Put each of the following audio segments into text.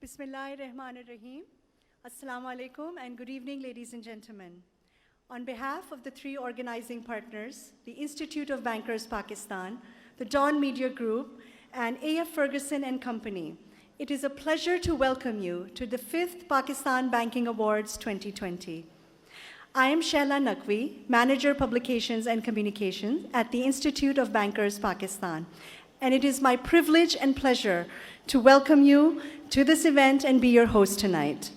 Bismillahirrahmanirrahim. Assalamu alaikum and good evening, ladies and gentlemen. On behalf of the three organizing partners, the Institute of Bankers Pakistan, the Dawn Media Group, and A.F. Ferguson and Company, it is a pleasure to welcome you to the 5th Pakistan Banking Awards 2020. I am Shaila Naqvi, Manager Publications and Communications at the Institute of Bankers Pakistan, and it is my privilege and pleasure to welcome you to this event and be your host tonight.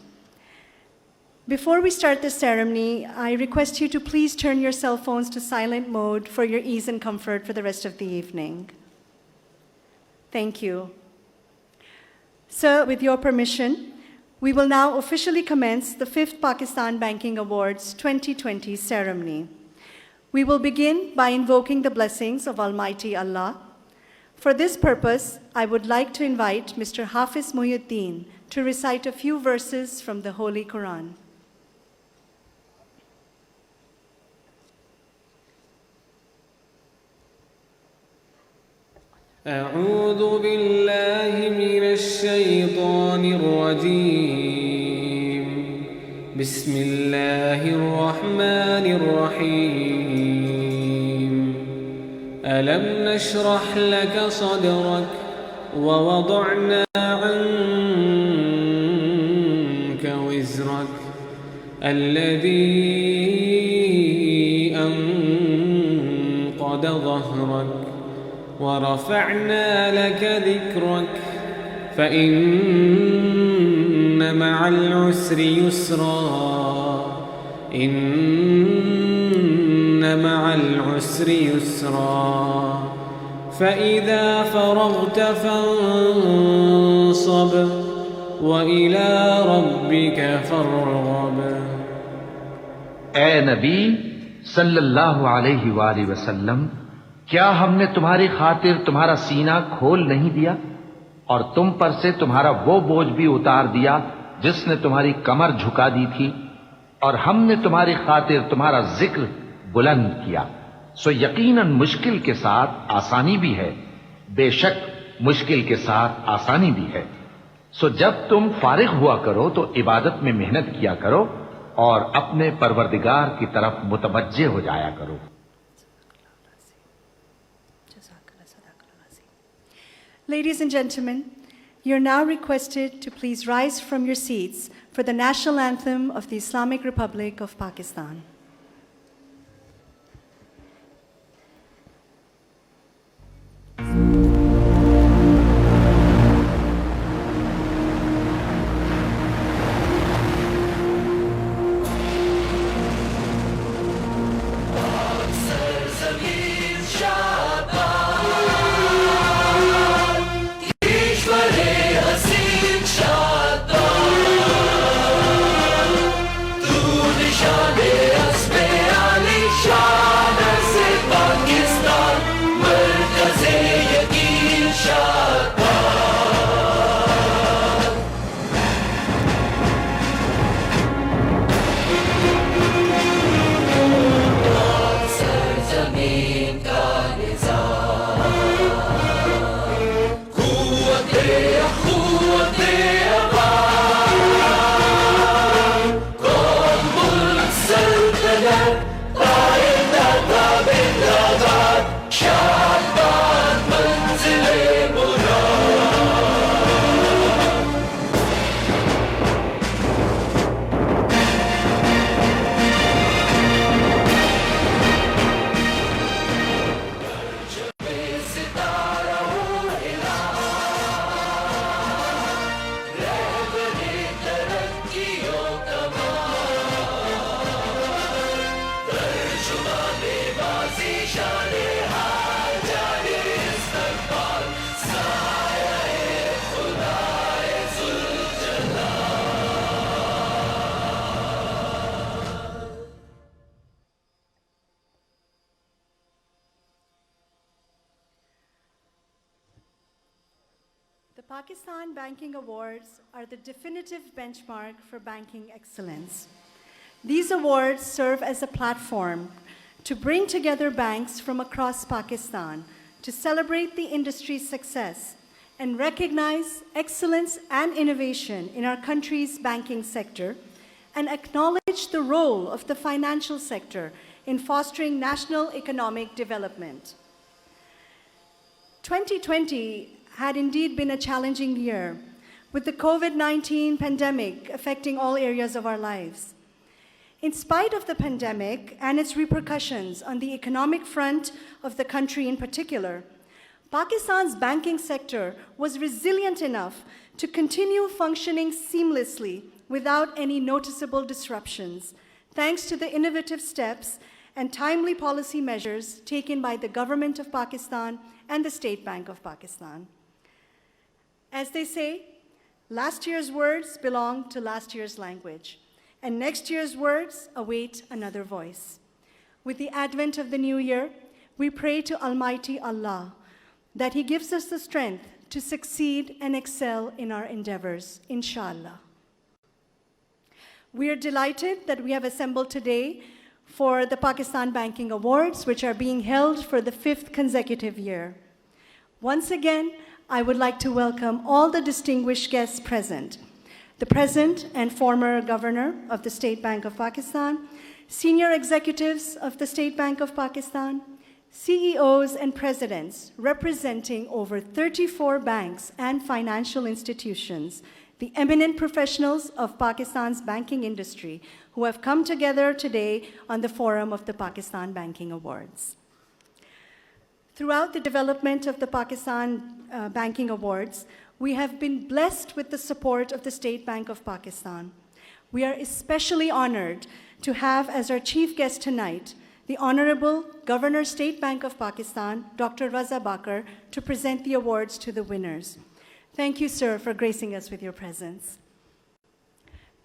Before we start the ceremony, I request you to please turn your cell phones to silent mode for your ease and comfort for the rest of the evening. Thank you. So, with your permission, we will now officially commence the 5th Pakistan Banking Awards 2020 ceremony. We will begin by invoking the blessings of Almighty Allah. For this purpose, I would like to invite Mr. Hafiz Muhyiddin to recite a few verses from the Holy Quran. أعوذ بالله من الشيطان الرجيم بسم الله الرحمن الرحيم ألم نشرح لك صدرك ووضعنا عنك وزرك الذي أنقض ظهرك ورفعنا لك ذكرك فإن مع العسر يسرا إن مع العسر يسرا فإذا فرغت فانصب وإلى ربك فارغب. ऐ नबी सल्लल्लाहु अलैहि वालैहि वसल्लम, क्या हमने तुम्हारी खातिर तुम्हारा सीना खोल नहीं दिया और तुम पर से तुम्हारा वो बोझ भी उतार दिया जिसने तुम्हारी कमर झुका दी थी, और हमने तुम्हारी खातिर तुम्हारा जिक्र बुलंद किया। सो यकीनन मुश्किल के साथ आसानी भी है, बेशक मुश्किल के साथ आसानी भी है। सो जब तुम फारिग हुआ करो तो इबादत में मेहनत किया करो और अपने परवरदिगार की तरफ मुतवज्जे हो जाया करो। Ladies and gentlemen, you're now requested to please rise from your seats for the national anthem of the Islamic Republic of Pakistan. Yeah. The Pakistan Banking Awards are the definitive benchmark for banking excellence. These awards serve as a platform to bring together banks from across Pakistan to celebrate the industry's success and recognize excellence and innovation in our country's banking sector and acknowledge the role of the financial sector in fostering national economic development. 2020 had indeed been a challenging year, with the COVID-19 pandemic affecting all areas of our lives. In spite of the pandemic and its repercussions on the economic front of the country in particular, Pakistan's banking sector was resilient enough to continue functioning seamlessly without any noticeable disruptions, thanks to the innovative steps and timely policy measures taken by the government of Pakistan and the State Bank of Pakistan. As they say, last year's words belong to last year's language, and next year's words await another voice. With the advent of the new year, we pray to Almighty Allah that He gives us the strength to succeed and excel in our endeavors, inshallah. We are delighted that we have assembled today for the Pakistan Banking Awards, which are being held for the 5th consecutive year. Once again, I would like to welcome all the distinguished guests present: the President and former Governor of the State Bank of Pakistan, senior executives of the State Bank of Pakistan, CEOs and presidents representing over 34 banks and financial institutions, the eminent professionals of Pakistan's banking industry who have come together today on the forum of the Pakistan Banking Awards. Throughout the development of the Pakistan Banking Awards, we have been blessed with the support of the State Bank of Pakistan. We are especially honored to have as our chief guest tonight the Honorable Governor State Bank of Pakistan, Dr. Raza Bakr, to present the awards to the winners. Thank you, sir, for gracing us with your presence.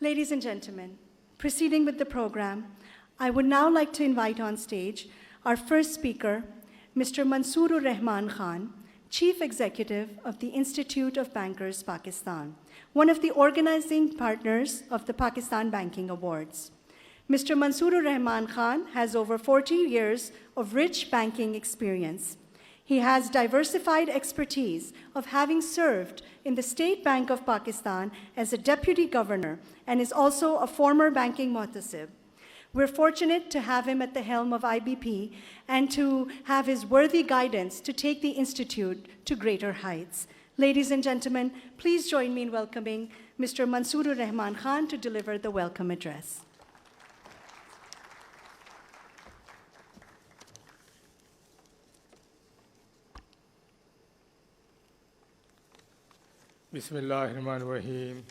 Ladies and gentlemen, proceeding with the program, I would now like to invite on stage our first speaker, Mr. Mansoorur Rahman Khan, Chief Executive of the Institute of Bankers Pakistan, one of the organizing partners of the Pakistan Banking Awards. Mr. Mansoorur Rahman Khan has over 40 years of rich banking experience. He has diversified expertise of having served in the State Bank of Pakistan as a deputy governor and is also a former banking muhtasib. We're fortunate to have him at the helm of IBP and to have his worthy guidance to take the Institute to greater heights. Ladies and gentlemen, please join me in welcoming Mr. Mansoorur Rahman Khan to deliver the welcome address. Bismillahirrahmanirrahim.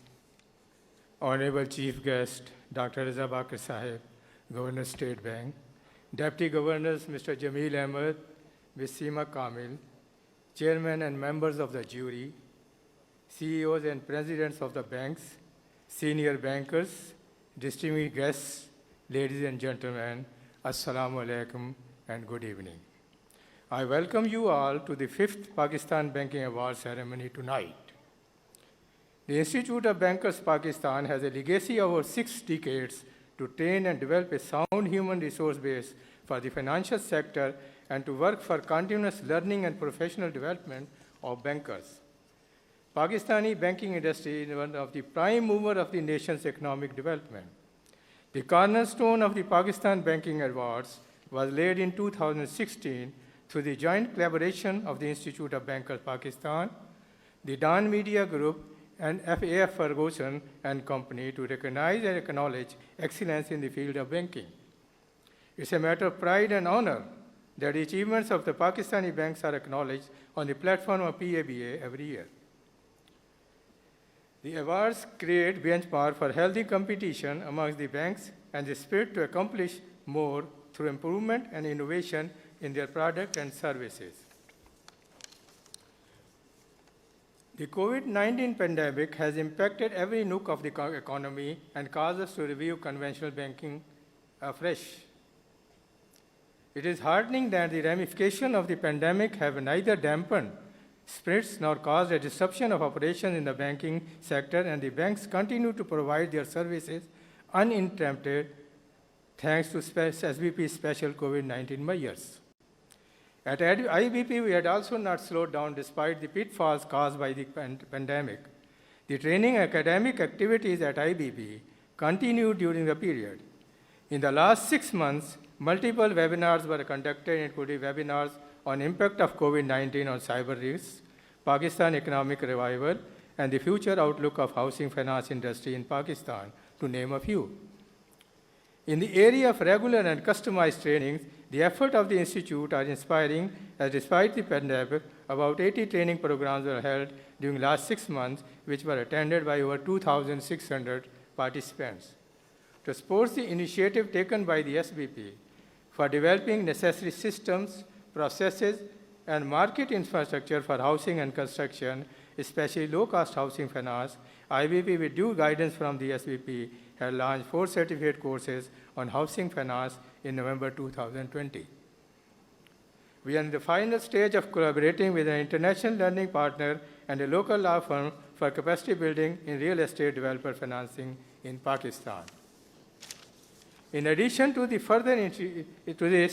Honorable Chief Guest, Dr. Raza Bakr Sahib, Governor State Bank, Deputy Governors Mr. Jameel Ahmed, Ms. Seema Kamil, Chairman and members of the jury, CEOs and presidents of the banks, senior bankers, distinguished guests, ladies and gentlemen, Assalamu alaikum and good evening. I welcome you all to the 5th Pakistan Banking Award ceremony tonight. The Institute of Bankers Pakistan has a legacy of over 6 decades to train and develop a sound human resource base for the financial sector and to work for continuous learning and professional development of bankers. Pakistani banking industry is one of the prime movers of the nation's economic development. The cornerstone of the Pakistan Banking Awards was laid in 2016 through the joint collaboration of the Institute of Bankers Pakistan, the Dawn Media Group, and FAF Ferguson and Company to recognize and acknowledge excellence in the field of banking. It's a matter of pride and honor that the achievements of the Pakistani banks are acknowledged on the platform of PABA every year. The awards create benchmark for healthy competition amongst the banks and the spirit to accomplish more through improvement and innovation in their product and services. The COVID-19 pandemic has impacted every nook of the economy and caused us to review conventional banking afresh. It is heartening that the ramifications of the pandemic have neither dampened sprints now caused a disruption of operations in the banking sector, and the banks continue to provide their services uninterrupted thanks to SBP's special COVID-19 measures. At IBP, we had also not slowed down despite the pitfalls caused by the pandemic. The training academic activities at IBP continued during the period. In the last 6 months, multiple webinars were conducted, including webinars on impact of COVID-19 on cyber risks, Pakistan economic revival, and the future outlook of housing finance industry in Pakistan, to name a few. In the area of regular and customized trainings, the effort of the Institute are inspiring, as despite the pandemic, about 80 training programs were held during the last 6 months, which were attended by over 2,600 participants. To support the initiative taken by the SBP for developing necessary systems, processes, and market infrastructure for housing and construction, especially low-cost housing finance, IBP, with due guidance from the SBP, had launched 4 certificate courses on housing finance in November 2020. We are in the final stage of collaborating with an international learning partner and a local law firm for capacity building in real estate developer financing in Pakistan. In addition to this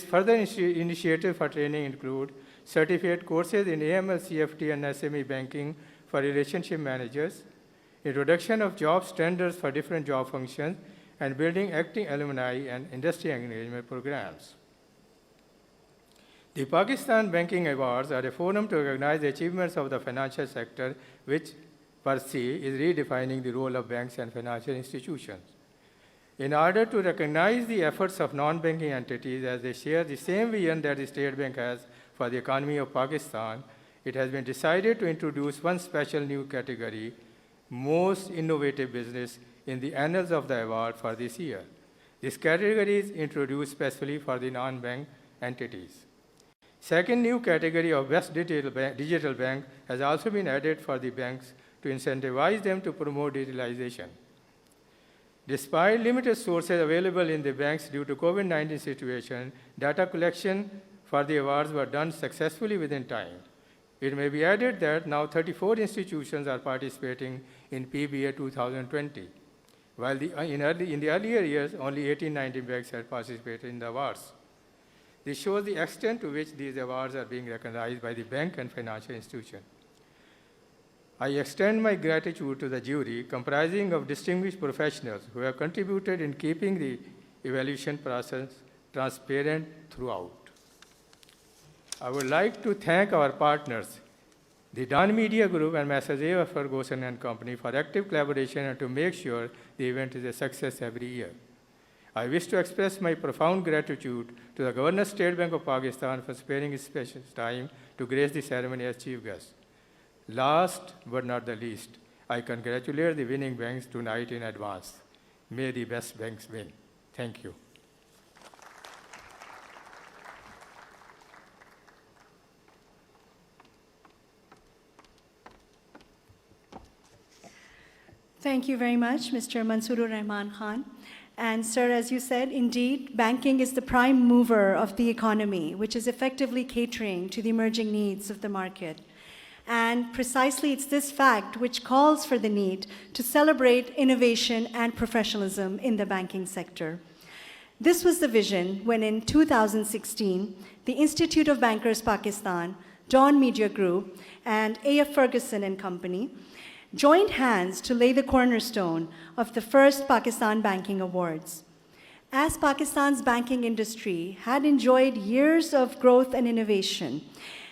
further initiative for training include certificate courses in AML, CFT, and SME banking for relationship managers, introduction of job standards for different job functions, and building acting alumni and industry engagement programs. The Pakistan Banking Awards are a forum to recognize the achievements of the financial sector, which per se is redefining the role of banks and financial institutions. In order to recognize the efforts of non-banking entities as they share the same vision that the State Bank has for the economy of Pakistan, it has been decided to introduce one special new category, Most Innovative Business, in the annals of the award for this year. This category is introduced specially for the non-bank entities. Second new category of Best Digital Bank has also been added for the banks to incentivize them to promote digitalization. Despite limited sources available in the banks due to COVID-19 situation, data collection for the awards were done successfully within time. It may be added that now 34 institutions are participating in PBA 2020, while in the earlier years, only 18-19 banks had participated in the awards. This shows the extent to which these awards are being recognized by the bank and financial institution. I extend my gratitude to the jury, comprising of distinguished professionals who have contributed in keeping the evaluation process transparent throughout. I would like to thank our partners, the Dawn Media Group and Messrs. A. Ferguson and Company, for active collaboration and to make sure the event is a success every year. I wish to express my profound gratitude to the Governor State Bank of Pakistan for sparing his special time to grace the ceremony as chief guest. Last but not the least, I congratulate the winning banks tonight in advance. May the best banks win. Thank you. Thank you very much, Mr. Mansoorur Rahman Khan. And sir, as you said, indeed, banking is the prime mover of the economy, which is effectively catering to the emerging needs of the market. And precisely it's this fact which calls for the need to celebrate innovation and professionalism in the banking sector. This was the vision when in 2016, the Institute of Bankers Pakistan, Dawn Media Group, and A.F. Ferguson and Company joined hands to lay the cornerstone of the first Pakistan Banking Awards. As Pakistan's banking industry had enjoyed years of growth and innovation,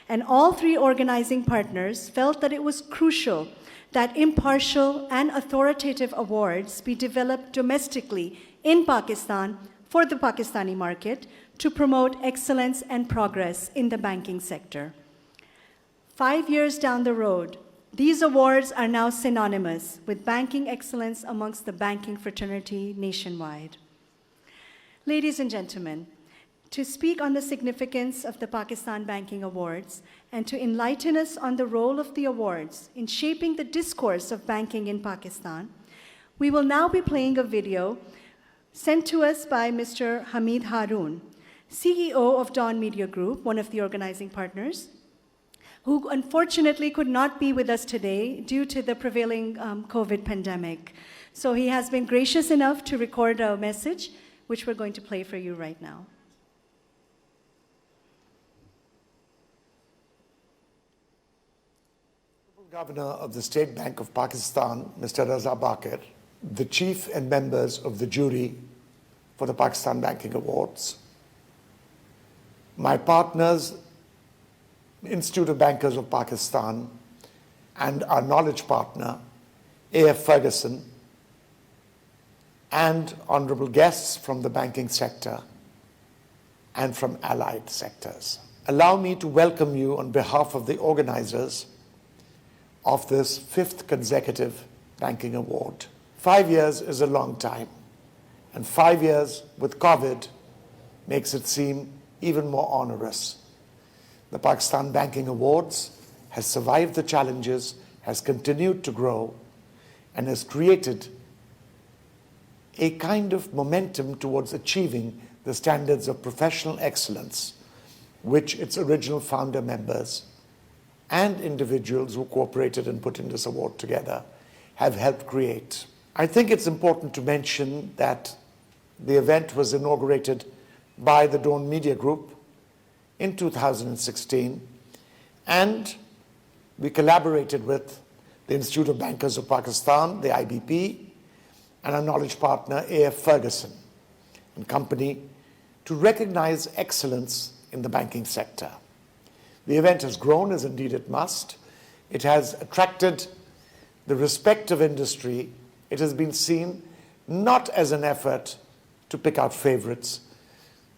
and all 3 organizing partners felt that it was crucial that impartial and authoritative awards be developed domestically in Pakistan for the Pakistani market to promote excellence and progress in the banking sector. 5 years down the road, these awards are now synonymous with banking excellence amongst the banking fraternity nationwide. Ladies and gentlemen, to speak on the significance of the Pakistan Banking Awards and to enlighten us on the role of the awards in shaping the discourse of banking in Pakistan, we will now be playing a video sent to us by Mr. Hamid Haroon, CEO of Dawn Media Group, one of the organizing partners, who unfortunately could not be with us today due to the prevailing COVID pandemic. So he has been gracious enough to record a message, which we're going to play for you right now. Governor of the State Bank of Pakistan, Mr. Raza Bakir, the chief and members of the jury for the Pakistan Banking Awards, my partners, Institute of Bankers of Pakistan, and our knowledge partner, A.F. Ferguson, and honorable guests from the banking sector and from allied sectors. Allow me to welcome you on behalf of the organizers of this 5th consecutive banking award. 5 years is a long time, and 5 years with COVID makes it seem even more onerous. The Pakistan Banking Awards has survived the challenges, has continued to grow, and has created a kind of momentum towards achieving the standards of professional excellence which its original founder members and individuals who cooperated in putting this award together have helped create. I think it's important to mention that the event was inaugurated by the Dawn Media Group in 2016, and we collaborated with the Institute of Bankers of Pakistan, the IBP, and our knowledge partner, A.F. Ferguson and Company, to recognize excellence in the banking sector. The event has grown, as indeed it must. It has attracted the respect of industry. It has been seen not as an effort to pick out favorites,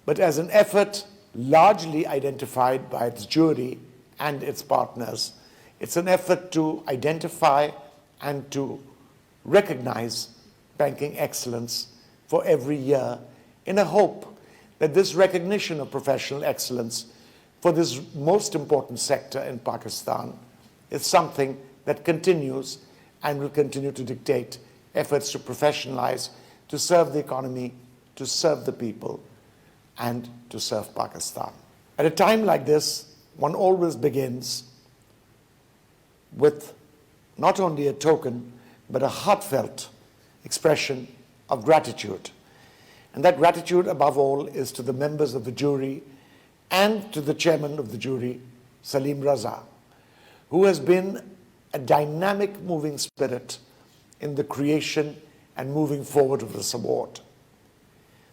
but as an effort largely identified by its jury and its partners. It's an effort to identify and to recognize banking excellence for every year in a hope that this recognition of professional excellence for this most important sector in Pakistan is something that continues and will continue to dictate efforts to professionalize, to serve the economy, to serve the people, and to serve Pakistan. At a time like this, one always begins with not only a token, but a heartfelt expression of gratitude. And that gratitude, above all, is to the members of the jury and to the chairman of the jury, Salim Raza, who has been a dynamic moving spirit in the creation and moving forward of this award.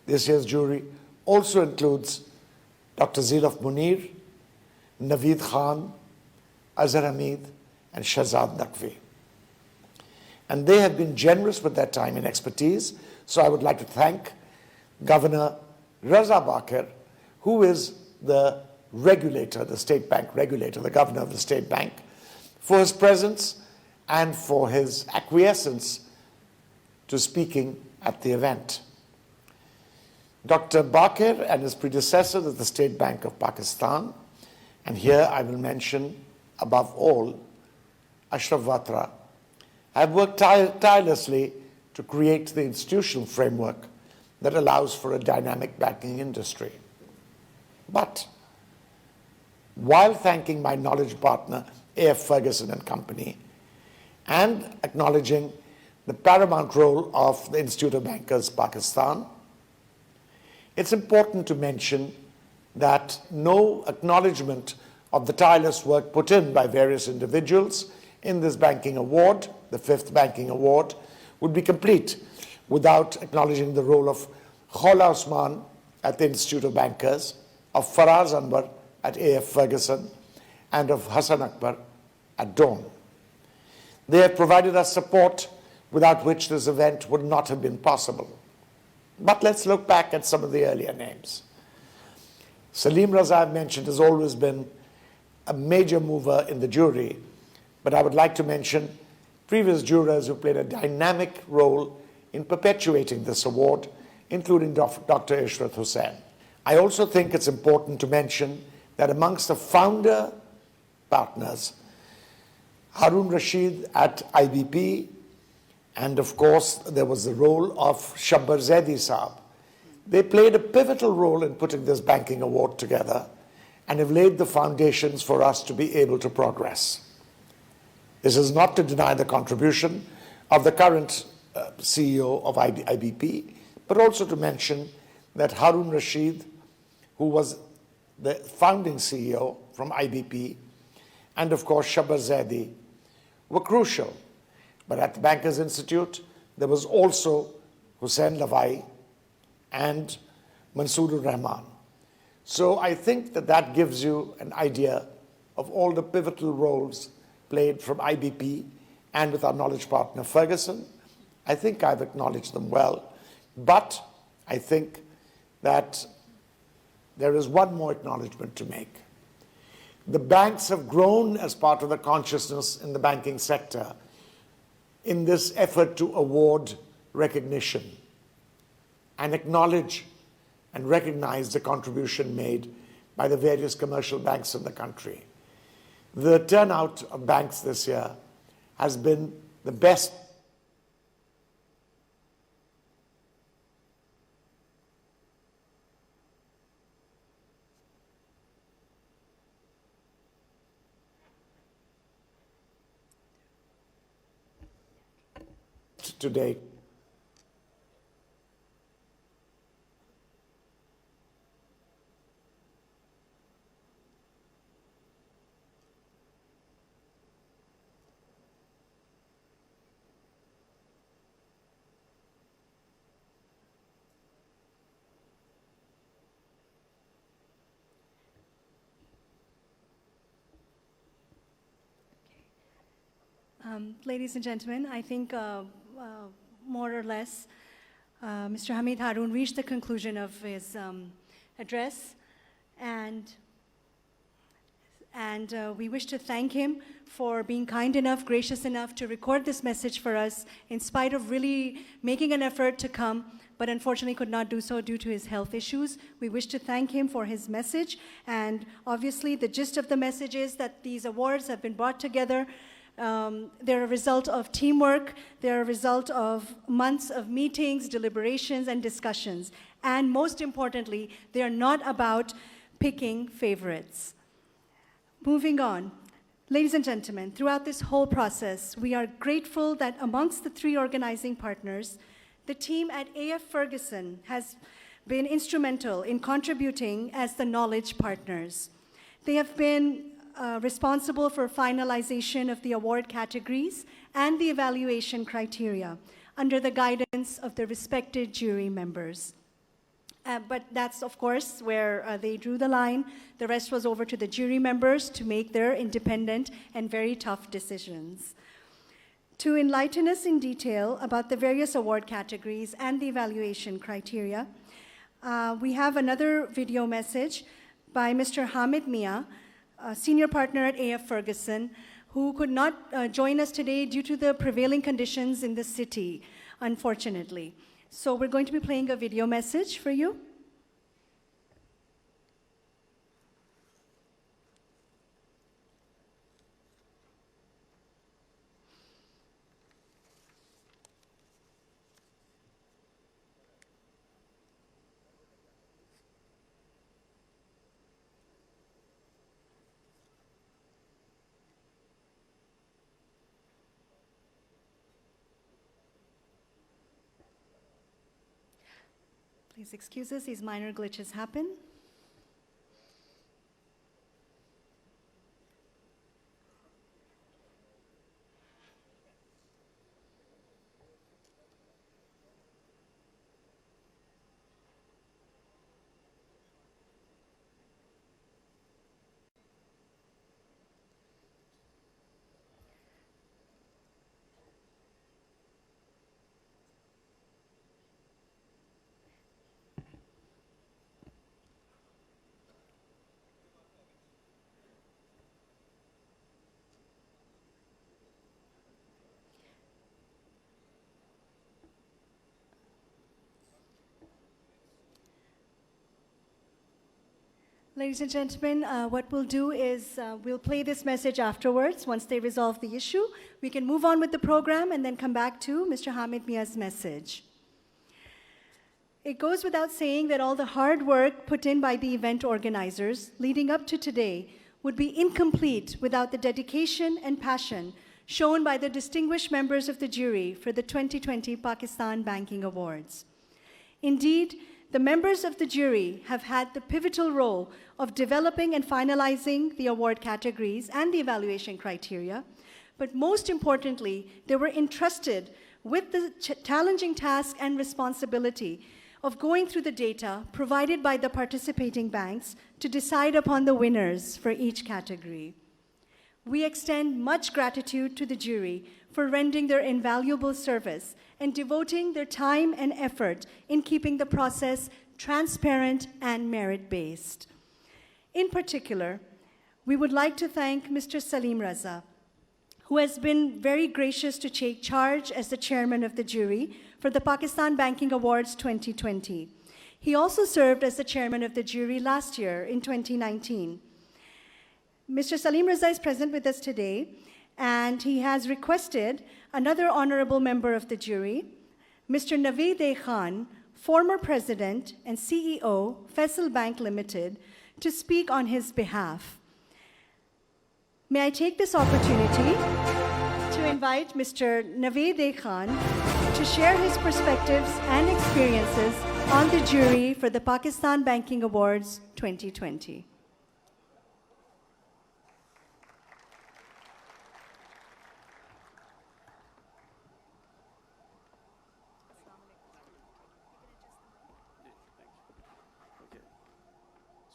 This year's jury also includes Dr. Zilaf Munir, Naveed Khan, Azhar Hamid, and Shahzad Naqvi. And they have been generous with their time and expertise, so I would like to thank Governor Raza Bakir, who is the regulator, the state bank regulator, the governor of the state bank, for his presence and for his acquiescence to speaking at the event. Dr. Bakir and his predecessors at the State Bank of Pakistan, and here I will mention above all Ashraf Watra, have worked tirelessly to create the institutional framework that allows for a dynamic banking industry. But while thanking my knowledge partner, A.F. Ferguson and Company, and acknowledging the paramount role of the Institute of Bankers Pakistan, it's important to mention that no acknowledgement of the tireless work put in by various individuals in this banking award, the 5th banking award, would be complete without acknowledging the role of Khawla Usman at the Institute of Bankers, of Faraz Anwar at A.F. Ferguson, and of Hassan Akbar at Dawn. They have provided us support without which this event would not have been possible. But let's look back at some of the earlier names. Salim Raza, I've mentioned, has always been a major mover in the jury, but I would like to mention previous jurors who played a dynamic role in perpetuating this award, including Dr. Ishrat Hussain. I also think it's important to mention that amongst the founder partners, Harun Rashid at IBP, and of course there was the role of Shabbar Zaidi Saab. They played a pivotal role in putting this banking award together, and have laid the foundations for us to be able to progress. This is not to deny the contribution of the current CEO of IBP, but also to mention that Harun Rashid, who was the founding CEO from IBP, and of course Shabbir Zaidi, were crucial. But at the Bankers Institute, there was also Hussein Lavai and Mansoor Rahman. So I think that that gives you an idea of all the pivotal roles played from IBP and with our knowledge partner Ferguson. I think I've acknowledged them well, but I think that there is one more acknowledgement to make. The banks have grown as part of the consciousness in the banking sector in this effort to award recognition and acknowledge and recognize the contribution made by the various commercial banks in the country. The turnout of banks this year has been the best to date. Ladies and gentlemen, I think more or less Mr. Hamid Harun reached the conclusion of his address, and we wish to thank him for being kind enough, gracious enough to record this message for us in spite of really making an effort to come, but unfortunately could not do so due to his health issues. We wish to thank him for his message, and obviously the gist of the message is that these awards have been brought together. They're a result of teamwork, they're a result of months of meetings, deliberations, and discussions. And most importantly, they are not about picking favorites. Moving on. Ladies and gentlemen, throughout this whole process, we are grateful that amongst the three organizing partners, the team at A.F. Ferguson has been instrumental in contributing as the knowledge partners. They have been responsible for finalization of the award categories and the evaluation criteria under the guidance of the respected jury members. But that's, of course, where they drew the line. The rest was over to the jury members to make their independent and very tough decisions. To enlighten us in detail about the various award categories and the evaluation criteria, we have another video message by Mr. Hamid Mia, a senior partner at A.F. Ferguson, who could not join us today due to the prevailing conditions in the city, unfortunately. So we're going to be playing a video message for you. Please excuse us, these minor glitches happen. Ladies and gentlemen, what we'll do is we'll play this message afterwards. Once they resolve the issue, we can move on with the program and then come back to Mr. Hamid Mia's message. It goes without saying that all the hard work put in by the event organizers leading up to today would be incomplete without the dedication and passion shown by the distinguished members of the jury for the 2020 Pakistan Banking Awards. Indeed, the members of the jury have had the pivotal role of developing and finalizing the award categories and the evaluation criteria, but most importantly, they were entrusted with the challenging task and responsibility of going through the data provided by the participating banks to decide upon the winners for each category. We extend much gratitude to the jury for rendering their invaluable service and devoting their time and effort in keeping the process transparent and merit-based. In particular, we would like to thank Mr. Salim Raza, who has been very gracious to take charge as the chairman of the jury for the Pakistan Banking Awards 2020. He also served as the chairman of the jury last year in 2019. Mr. Salim Raza is present with us today, and he has requested another honorable member of the jury, Mr. Naveed Khan, former president and CEO, Faisal Bank Limited, to speak on his behalf. May I take this opportunity to invite Mr. Naveed Khan to share his perspectives and experiences on the jury for the Pakistan Banking Awards 2020.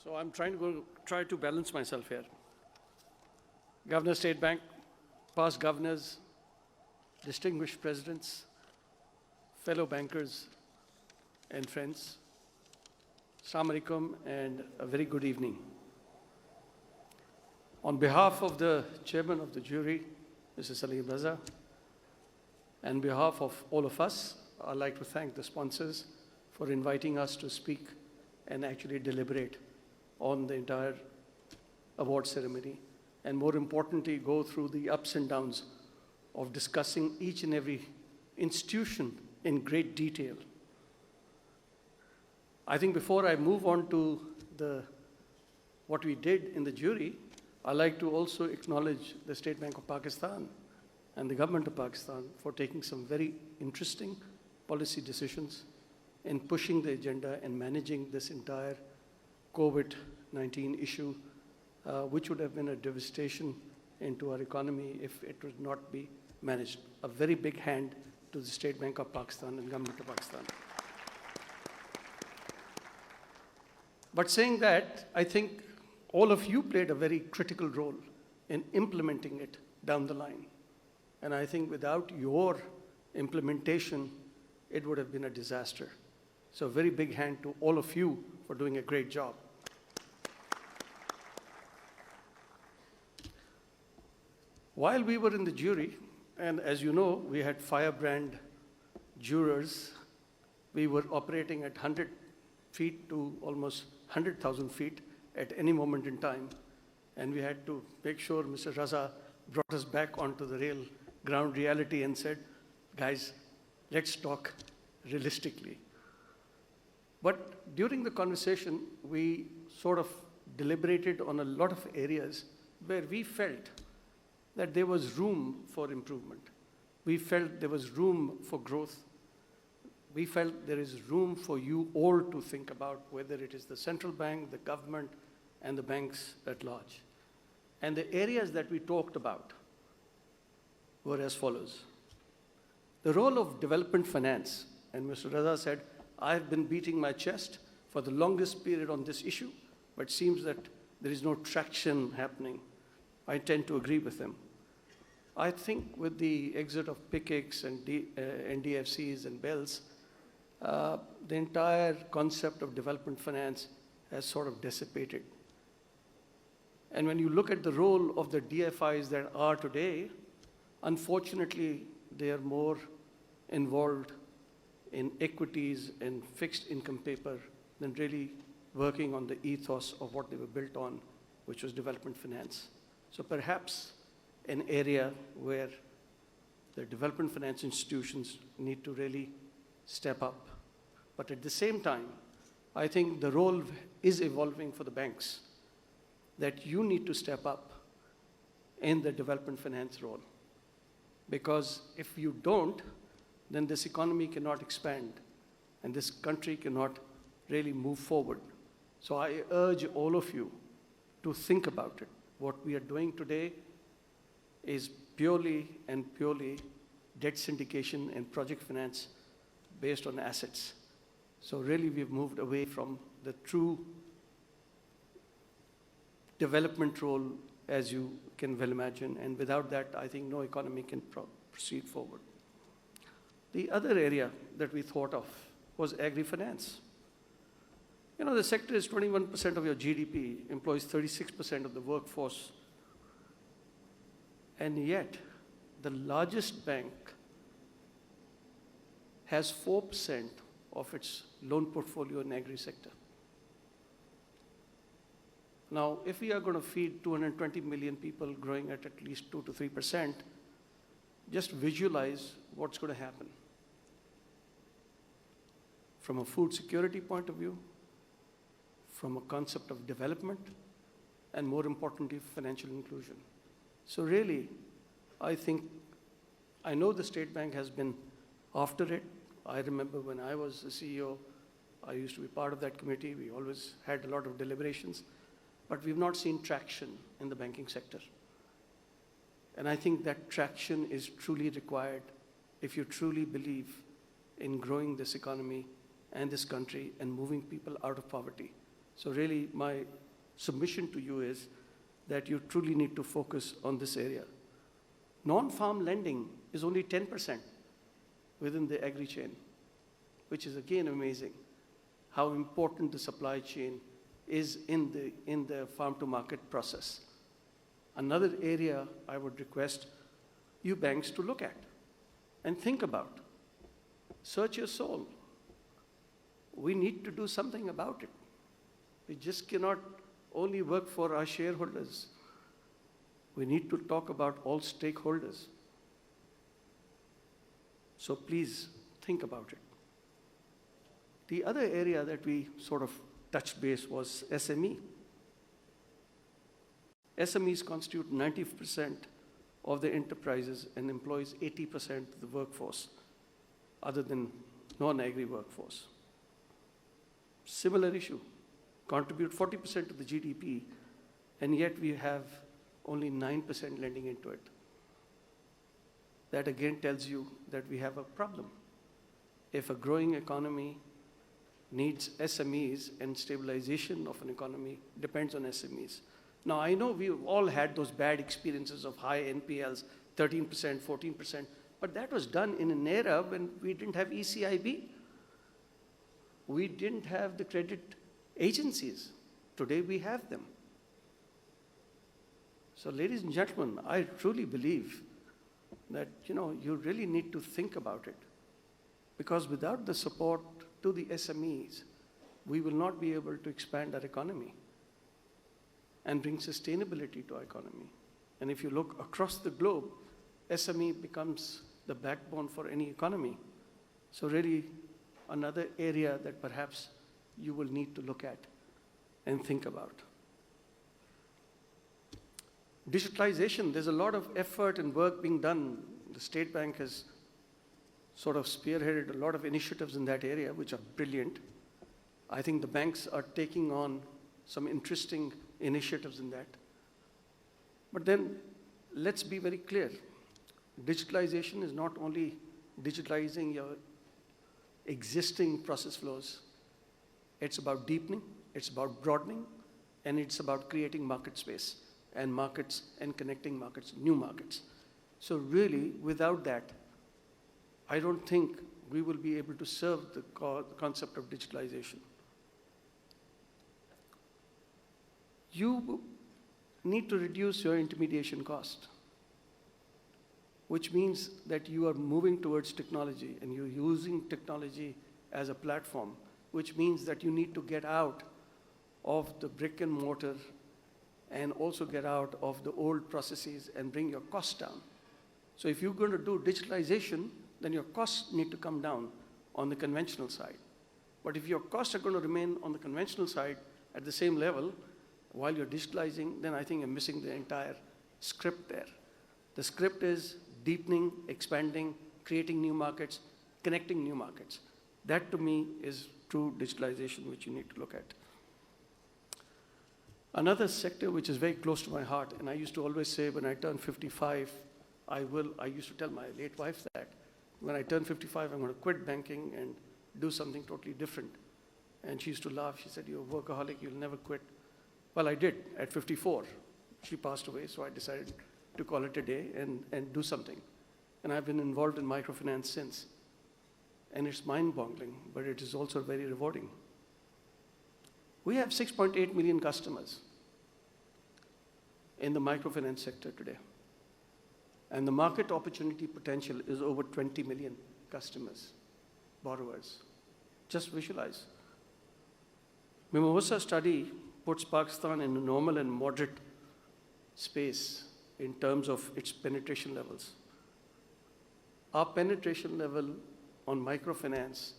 So I'm try to balance myself here. Governor State Bank, past governors, distinguished presidents, fellow bankers and friends, Assalamu alaikum and a very good evening. On behalf of the chairman of the jury, Mr. Salim Raza, and behalf of all of us, I'd like to thank the sponsors for inviting us to speak and actually deliberate on the entire award ceremony, and more importantly, go through the ups and downs of discussing each and every institution in great detail. I think before I move on to what we did in the jury, I'd like to also acknowledge the State Bank of Pakistan and the government of Pakistan for taking some very interesting policy decisions in pushing the agenda and managing this entire COVID-19 issue, which would have been a devastation into our economy if it would not be managed. A very big hand to the State Bank of Pakistan and Government of Pakistan. But saying that, I think all of you played a very critical role in implementing it down the line. And I think without your implementation, it would have been a disaster. So a very big hand to all of you for doing a great job. While we were in the jury, and as you know, we had firebrand jurors, we were operating at 100 feet to almost 100,000 feet at any moment in time. And we had to make sure Mr. Raza brought us back onto the real ground reality and said, guys, let's talk realistically. But during the conversation, we sort of deliberated on a lot of areas where we felt that there was room for improvement. We felt there was room for growth. We felt there is room for you all to think about, whether it is the central bank, the government, and the banks at large. And the areas that we talked about were as follows. The role of development finance, and Mr. Raza said, I've been beating my chest for the longest period on this issue, but it seems that there is no traction happening. I tend to agree with him. I think with the exit of PICICs and NDFCs and BELs, the entire concept of development finance has sort of dissipated. And when you look at the role of the DFIs that are today, unfortunately, they are more involved in equities and fixed income paper than really working on the ethos of what they were built on, which was development finance. So perhaps an area where the development finance institutions need to really step up But at the same time, I think the role is evolving for the banks, that you need to step up in the development finance role. Because if you don't, then this economy cannot expand and this country cannot really move forward. So I urge all of you to think about it. What we are doing today is purely debt syndication and project finance based on assets. So really we've moved away from the true development role as you can well imagine, and without that I think no economy can proceed forward. The other area that we thought of was agri-finance. You know, the sector is 21% of your GDP, employs 36% of the workforce, and yet the largest bank has 4% of its loan portfolio in agri sector. Now, if we are going to feed 220 million people growing at least 2 to 3%, just visualize what's going to happen. From a food security point of view, from a concept of development, and more importantly, financial inclusion. So really, I know the State Bank has been after it. I remember when I was the CEO, I used to be part of that committee. We always had a lot of deliberations, but we've not seen traction in the banking sector. And I think that traction is truly required if you truly believe in growing this economy and this country and moving people out of poverty. So really, my submission to you is that you truly need to focus on this area. Non-farm lending is only 10% within the agri chain, which is again amazing how important the supply chain is in the farm to market process. Another area I would request you banks to look at and think about. Search your soul. We need to do something about it. We just cannot only work for our shareholders. We need to talk about all stakeholders. So please think about it. The other area that we sort of touched base was SME. SMEs constitute 90% of the enterprises and employs 80% of the workforce, other than non-agri workforce. Similar issue, contribute 40% of the GDP, and yet we have only 9% lending into it. That again tells you that we have a problem. If a growing economy needs SMEs and stabilization of an economy depends on SMEs. Now, I know we've all had those bad experiences of high NPLs, 13%, 14%, but that was done in an era when we didn't have ECIB. We didn't have the credit agencies. Today we have them. So ladies and gentlemen, I truly believe that you really need to think about it, because without the support to the SMEs, we will not be able to expand our economy and bring sustainability to our economy. And if you look across the globe, SME becomes the backbone for any economy. So really, another area that perhaps you will need to look at and think about. Digitalization, there's a lot of effort and work being done. The State Bank has sort of spearheaded a lot of initiatives in that area, which are brilliant. I think the banks are taking on some interesting initiatives in that. But then, let's be very clear. Digitalization is not only digitalizing your existing process flows. It's about deepening, it's about broadening, and it's about creating market space and markets and connecting markets, new markets. So really, without that, I don't think we will be able to serve the concept of digitalization. You need to reduce your intermediation cost, which means that you are moving towards technology and you're using technology as a platform, which means that you need to get out of the brick and mortar and also get out of the old processes and bring your costs down. So if you're going to do digitalization, then your costs need to come down on the conventional side. But if your costs are going to remain on the conventional side at the same level while you're digitalizing, then I think you're missing the entire script there. The script is deepening, expanding, creating new markets, connecting new markets. That to me is true digitalization, which you need to look at. Another sector which is very close to my heart, and I used to always say when I turn 55, I used to tell my late wife that when I turn 55, I'm going to quit banking and do something totally different. And she used to laugh. She said, "You're a workaholic, you'll never quit." Well, I did at 54. She passed away, so I decided to call it a day and do something. And I've been involved in microfinance since. And it's mind-boggling, but it is also very rewarding. We have 6.8 million customers in the microfinance sector today. And the market opportunity potential is over 20 million customers, borrowers. Just visualize. Mimosa study puts Pakistan in a normal and moderate space in terms of its penetration levels. Our penetration level on microfinance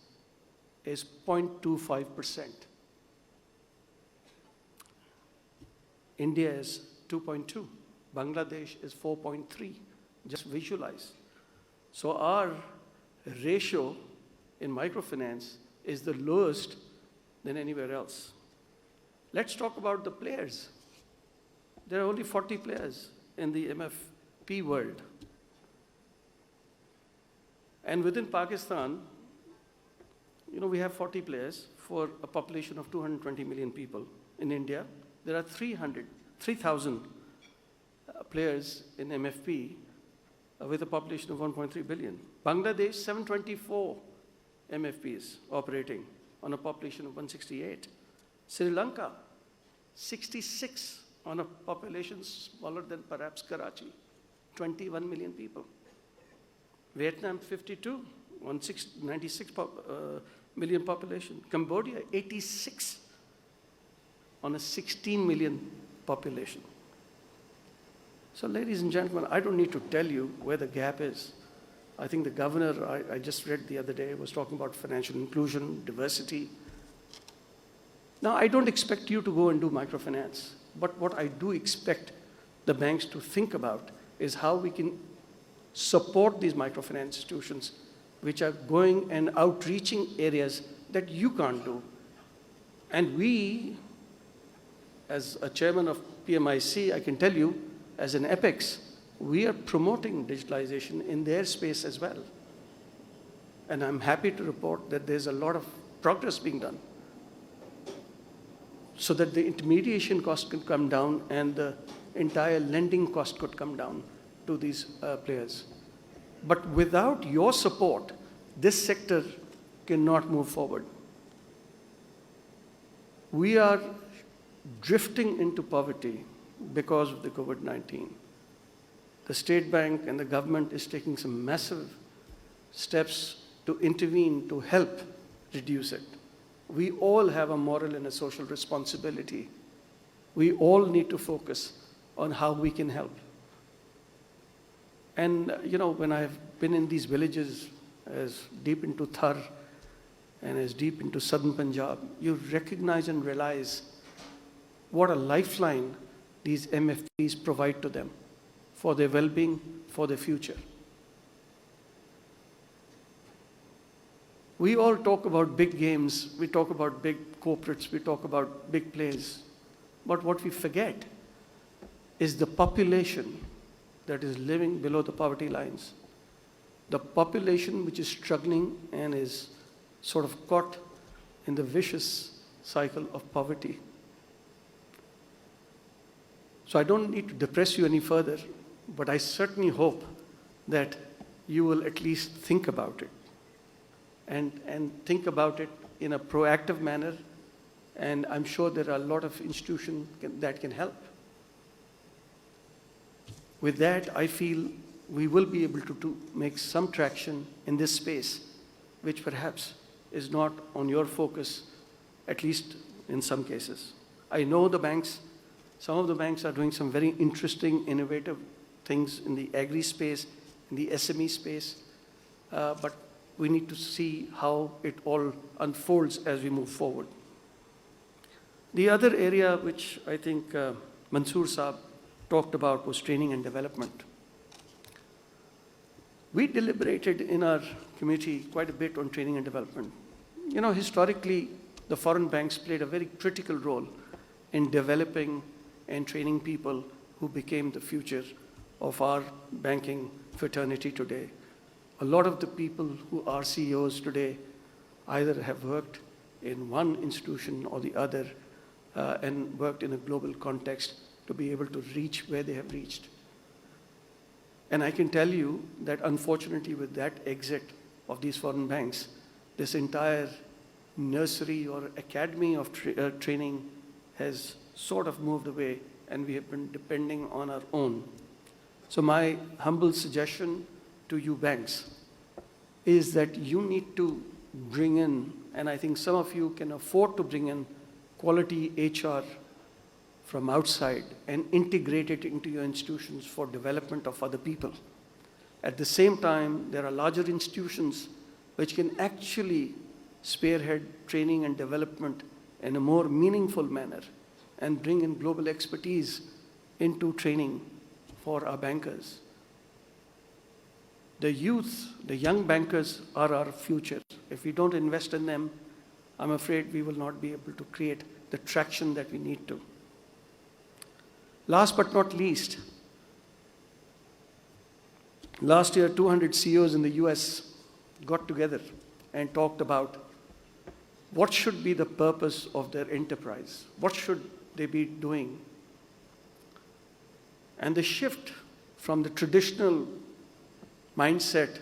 is 0.25%. India is 2.2. Bangladesh is 4.3. Just visualize. So our ratio in microfinance is the lowest than anywhere else. Let's talk about the players. There are only 40 players in the MFP world. And within Pakistan, we have 40 players for a population of 220 million people. In India, there are 3,000 players in MFP with a population of 1.3 billion. Bangladesh, 724 MFPs operating on a population of 168. Sri Lanka, 66 on a population smaller than perhaps Karachi, 21 million people. Vietnam, 52, 96 million population. Cambodia, 86 on a 16 million population. So ladies and gentlemen, I don't need to tell you where the gap is. I think the governor, I just read the other day, was talking about financial inclusion, diversity. Now, I don't expect you to go and do microfinance, but what I do expect the banks to think about is how we can support these microfinance institutions which are going and outreaching areas that you can't do. And we, as a chairman of PMIC, I can tell you, as an apex, we are promoting digitalization in their space as well. And I'm happy to report that there's a lot of progress being done so that the intermediation cost can come down and the entire lending cost could come down to these players. But without your support, this sector cannot move forward. We are drifting into poverty because of the COVID-19. The State Bank and the government is taking some massive steps to intervene to help reduce it. We all have a moral and a social responsibility. We all need to focus on how we can help. And when I've been in these villages as deep into Thar and as deep into southern Punjab, you recognize and realize what a lifeline these MFPs provide to them for their well-being, for their future. We all talk about big games, we talk about big corporates, we talk about big plays. But what we forget is the population that is living below the poverty lines. The population which is struggling and is sort of caught in the vicious cycle of poverty. So I don't need to depress you any further, but I certainly hope that you will at least think about it and think about it in a proactive manner. And I'm sure there are a lot of institutions that can help. With that, I feel we will be able to make some traction in this space, which perhaps is not on your focus, at least in some cases. I know the banks, some of the banks are doing some very interesting, innovative things in the agri space, in the SME space, but we need to see how it all unfolds as we move forward. The other area which I think Mansoor Saab talked about was training and development. We deliberated in our committee quite a bit on training and development. You know, historically, the foreign banks played a very critical role in developing and training people who became the future of our banking fraternity today. A lot of the people who are CEOs today either have worked in one institution or the other and worked in a global context to be able to reach where they have reached. And I can tell you that unfortunately with that exit of these foreign banks, this entire nursery or academy of training has sort of moved away, and we have been depending on our own. So my humble suggestion to you banks is that you need to bring in, and I think some of you can afford to bring in, quality HR from outside and integrate it into your institutions for development of other people. At the same time, there are larger institutions which can actually spearhead training and development in a more meaningful manner and bring in global expertise into training for our bankers. The youth, the young bankers are our future. If we don't invest in them, I'm afraid we will not be able to create the traction that we need to. Last but not least, last year 200 CEOs in the US got together and talked about what should be the purpose of their enterprise, what should they be doing. And the shift from the traditional mindset,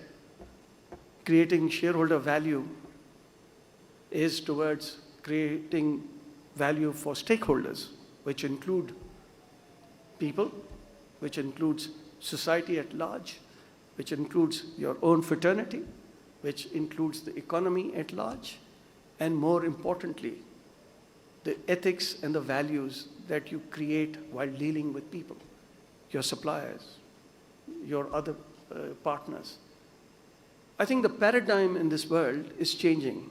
creating shareholder value, is towards creating value for stakeholders, which include people, which includes society at large, which includes your own fraternity, which includes the economy at large, and more importantly, the ethics and the values that you create while dealing with people, your suppliers, your other partners. I think the paradigm in this world is changing.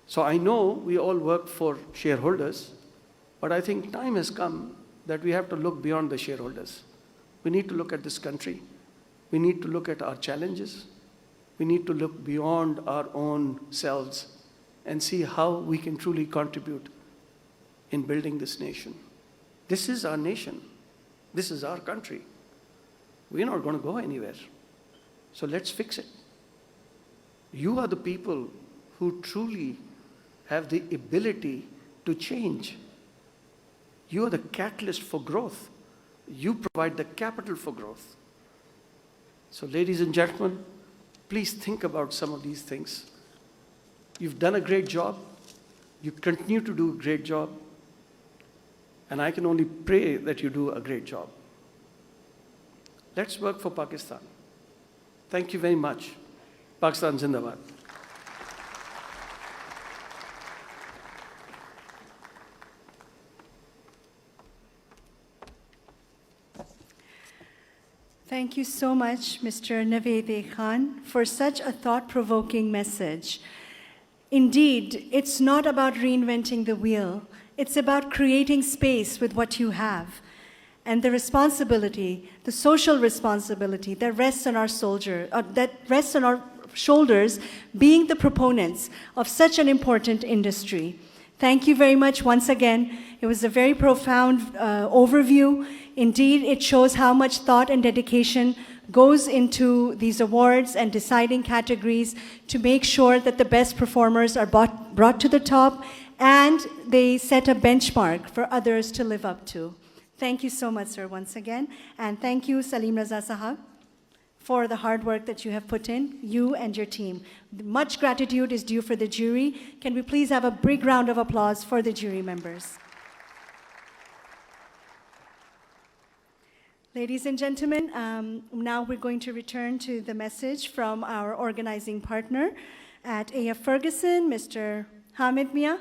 So I know we all work for shareholders, but I think time has come that we have to look beyond the shareholders. We need to look at this country. We need to look at our challenges. We need to look beyond our own selves and see how we can truly contribute in building this nation. This is our nation. This is our country. We're not going to go anywhere. So let's fix it. You are the people who truly have the ability to change. You are the catalyst for growth. You provide the capital for growth. So ladies and gentlemen, please think about some of these things. You've done a great job. You continue to do a great job. And I can only pray that you do a great job. Let's work for Pakistan. Thank you very much. Pakistan Zindabad. Thank you so much, Mr. Naved Khan, for such a thought-provoking message. Indeed, it's not about reinventing the wheel. It's about creating space with what you have. And the responsibility, the social responsibility that rests on our shoulders, being the proponents of such an important industry. Thank you very much once again. It was a very profound overview. Indeed, it shows how much thought and dedication goes into these awards and deciding categories to make sure that the best performers are brought to the top and they set a benchmark for others to live up to. Thank you so much, sir, once again. And thank you, Salim Raza Sahab, for the hard work that you have put in, you and your team. Much gratitude is due for the jury. Can we please have a big round of applause for the jury members? Ladies and gentlemen, now we're going to return to the message from our organizing partner at AF Ferguson, Mr. Hamid Mia.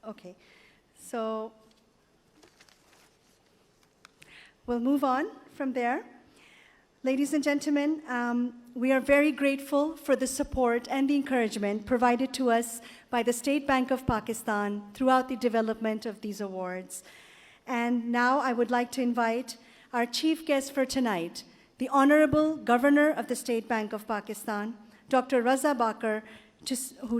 Okay, so We'll move on from there. Ladies and gentlemen, we are very grateful for the support and the encouragement provided to us by the State Bank of Pakistan throughout the development of these awards. And now I would like to invite our chief guest for tonight, the Honorable Governor of the State Bank of Pakistan, Dr. Raza Bakr,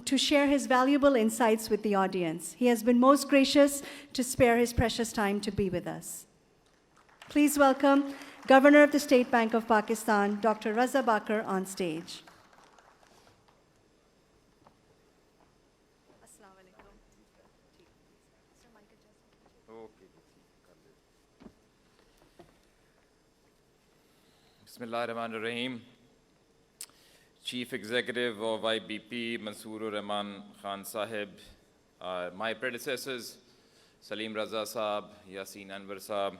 to share his valuable insights with the audience. He has been most gracious to spare his precious time to be with us. Please welcome Governor of the State Bank of Pakistan, Dr. Raza Bakr, on stage. Bismillah ar-Rahman ar-Rahim. Chief Executive of IBP, Mansoor Rahman Khan Sahib, my predecessors, Salim Raza Saab, Yasin Anwar Saab,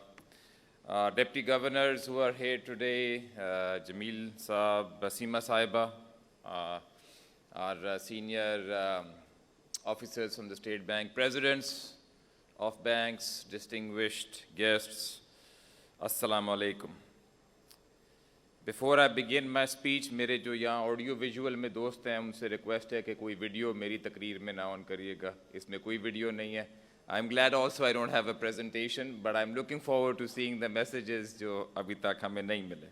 Deputy Governors who are here today, Jamil Saab, Basima Saiba, our senior officers from the State Bank, presidents of banks, distinguished guests, Assalamu alaikum. Before I begin my speech, मेरे जो यहाँ audio visual में दोस्त हैं उनसे request है कि कोई वीडियो मेरी तकरीर में ना ऑन करिएगा, इसमें कोई वीडियो नहीं है. I'm glad also I don't have a presentation, but I'm looking forward to seeing the messages जो अभी तक हमें नहीं मिले.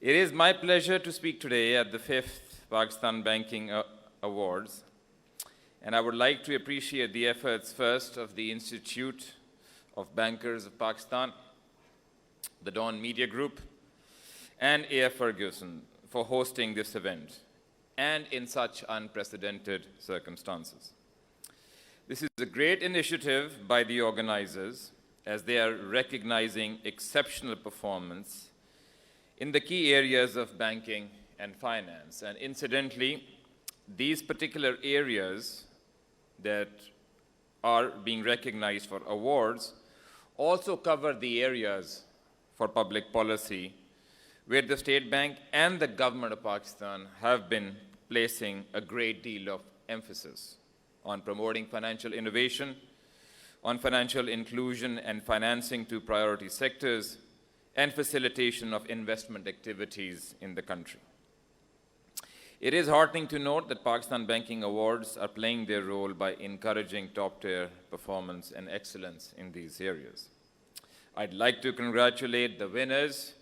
It is my pleasure to speak today at the 5th Pakistan Banking Awards, and I would like to appreciate the efforts first of the Institute of Bankers of Pakistan, the Dawn Media Group, and A.F. Ferguson for hosting this event, and in such unprecedented circumstances. This is a great initiative by the organizers as they are recognizing exceptional performance in the key areas of banking and finance. And incidentally, these particular areas that are being recognized for awards also cover the areas for public policy where the State Bank and the government of Pakistan have been placing a great deal of emphasis on promoting financial innovation, on financial inclusion and financing to priority sectors, and facilitation of investment activities in the country. It is heartening to note that Pakistan Banking Awards are playing their role by encouraging top-tier performance and excellence in these areas. I'd like to congratulate the winners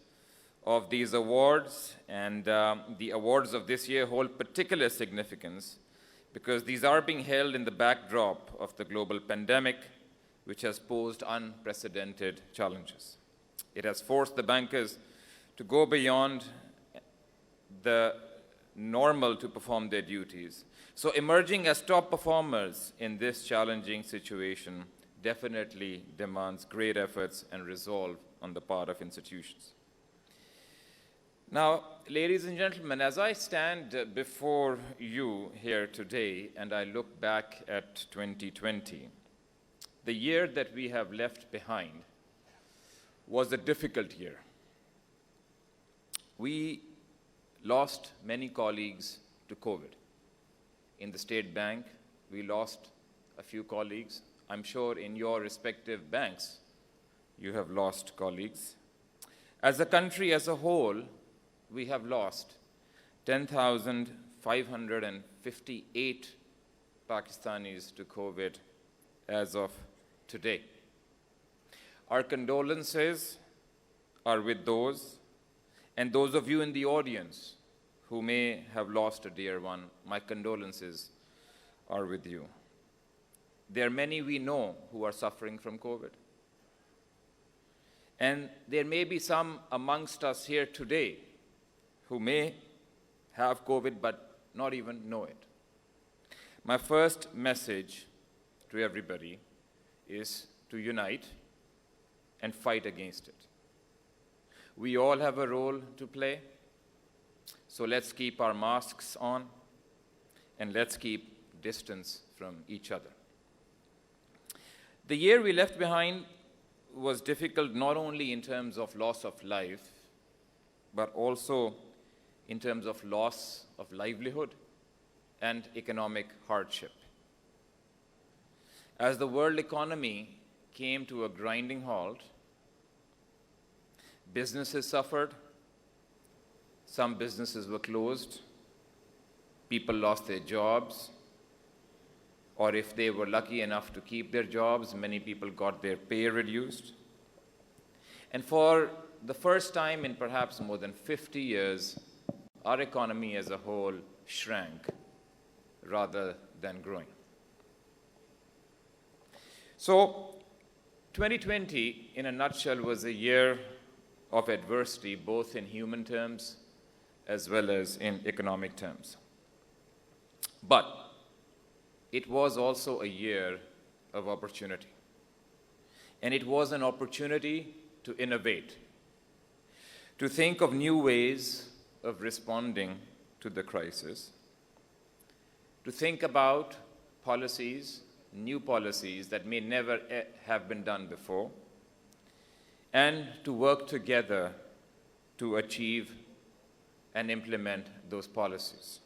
of these awards, and the awards of this year hold particular significance because these are being held in the backdrop of the global pandemic, which has posed unprecedented challenges. It has forced the bankers to go beyond the normal to perform their duties. So emerging as top performers in this challenging situation definitely demands great efforts and resolve on the part of institutions. Now, ladies and gentlemen, as I stand before you here today and I look back at 2020, the year that we have left behind was a difficult year. We lost many colleagues to COVID. In the State Bank, we lost a few colleagues. I'm sure in your respective banks, you have lost colleagues. As a country as a whole, we have lost 10,558 Pakistanis to COVID as of today. Our condolences are with those, and those of you in the audience who may have lost a dear one, my condolences are with you. There are many we know who are suffering from COVID. And there may be some amongst us here today who may have COVID but not even know it. My first message to everybody is to unite and fight against it. We all have a role to play, so let's keep our masks on and let's keep distance from each other. The year we left behind was difficult not only in terms of loss of life, but also in terms of loss of livelihood and economic hardship. As the world economy came to a grinding halt, Businesses suffered. Some businesses were closed. People lost their jobs. Or if they were lucky enough to keep their jobs, many people got their pay reduced. And for the first time in perhaps more than 50 years, our economy as a whole shrank rather than growing. So 2020, in a nutshell, was a year of adversity, both in human terms as well as in economic terms. But it was also a year of opportunity. And it was an opportunity to innovate, to think of new ways of responding to the crisis, to think about policies, new policies that may never have been done before, and to work together to achieve and implement those policies.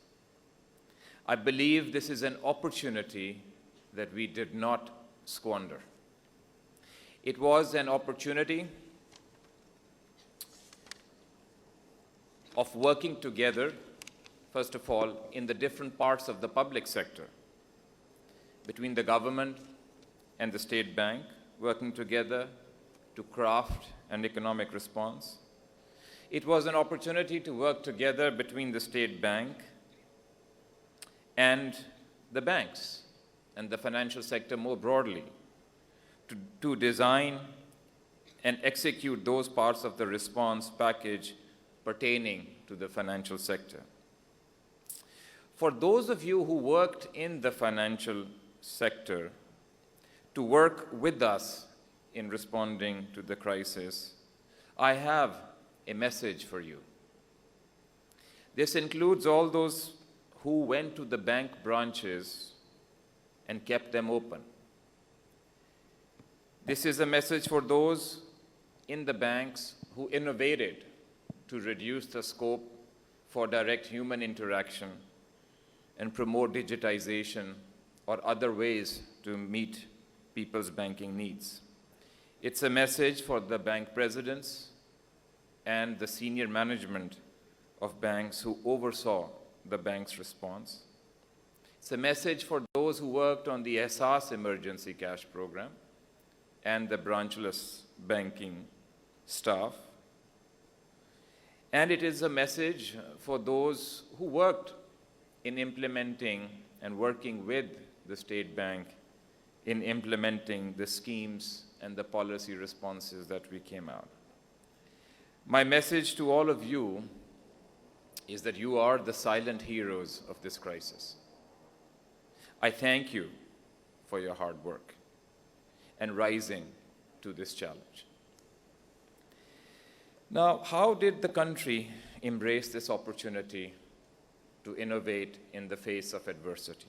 I believe this is an opportunity that we did not squander. It was an opportunity of working together, first of all, in the different parts of the public sector, between the government and the State Bank, working together to craft an economic response. It was an opportunity to work together between the State Bank and the banks and the financial sector more broadly to design and execute those parts of the response package pertaining to the financial sector. For those of you who worked in the financial sector, to work with us in responding to the crisis, I have a message for you. This includes all those who went to the bank branches and kept them open. This is a message for those in the banks who innovated to reduce the scope for direct human interaction and promote digitization or other ways to meet people's banking needs. It's a message for the bank presidents and the senior management of banks who oversaw the bank's response. It's a message for those who worked on the Ehsaas emergency cash program and the branchless banking staff. And it is a message for those who worked in implementing and working with the State Bank in implementing the schemes and the policy responses that we came out. My message to all of you is that you are the silent heroes of this crisis. I thank you for your hard work and rising to this challenge. Now, how did the country embrace this opportunity to innovate in the face of adversity?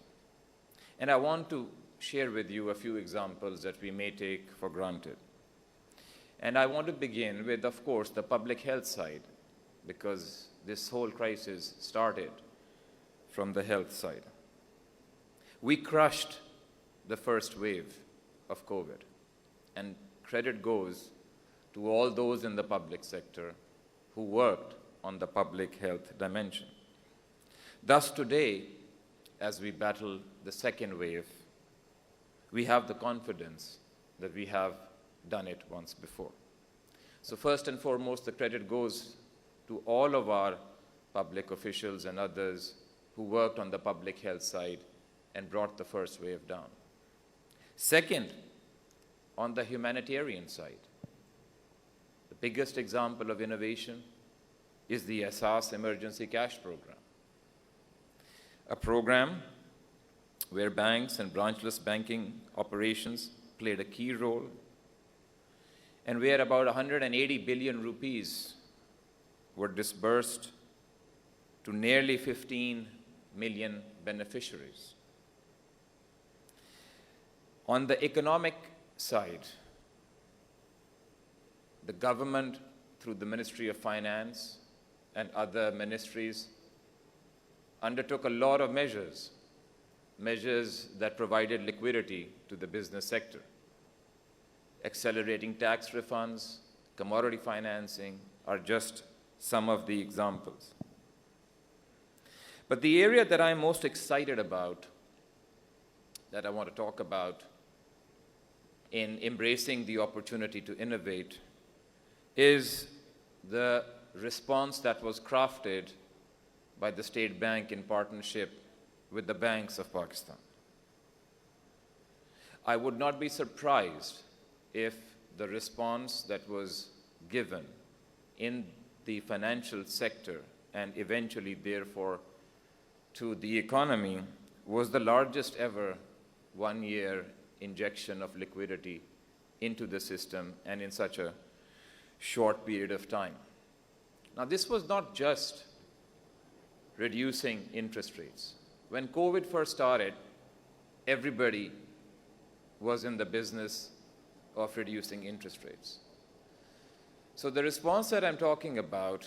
And I want to share with you a few examples that we may take for granted. And I want to begin with, of course, the public health side, because this whole crisis started from the health side. We crushed the first wave of COVID, and credit goes to all those in the public sector who worked on the public health dimension. Thus today, as we battle the second wave, we have the confidence that we have done it once before. So first and foremost, the credit goes to all of our public officials and others who worked on the public health side and brought the first wave down. Second, on the humanitarian side, the biggest example of innovation is the Ehsaas Emergency Cash Program, a program where banks and branchless banking operations played a key role, and where about 180 billion rupees were disbursed to nearly 15 million beneficiaries. On the economic side, the government, through the Ministry of Finance and other ministries, undertook a lot of measures that provided liquidity to the business sector, accelerating tax refunds, commodity financing are just some of the examples. But the area that I'm most excited about, that I want to talk about in embracing the opportunity to innovate, is the response that was crafted by the State Bank in partnership with the banks of Pakistan. I would not be surprised if the response that was given in the financial sector and eventually therefore to the economy was the largest ever one-year injection of liquidity into the system and in such a short period of time. Now, this was not just reducing interest rates. When COVID first started, everybody was in the business of reducing interest rates. So the response that I'm talking about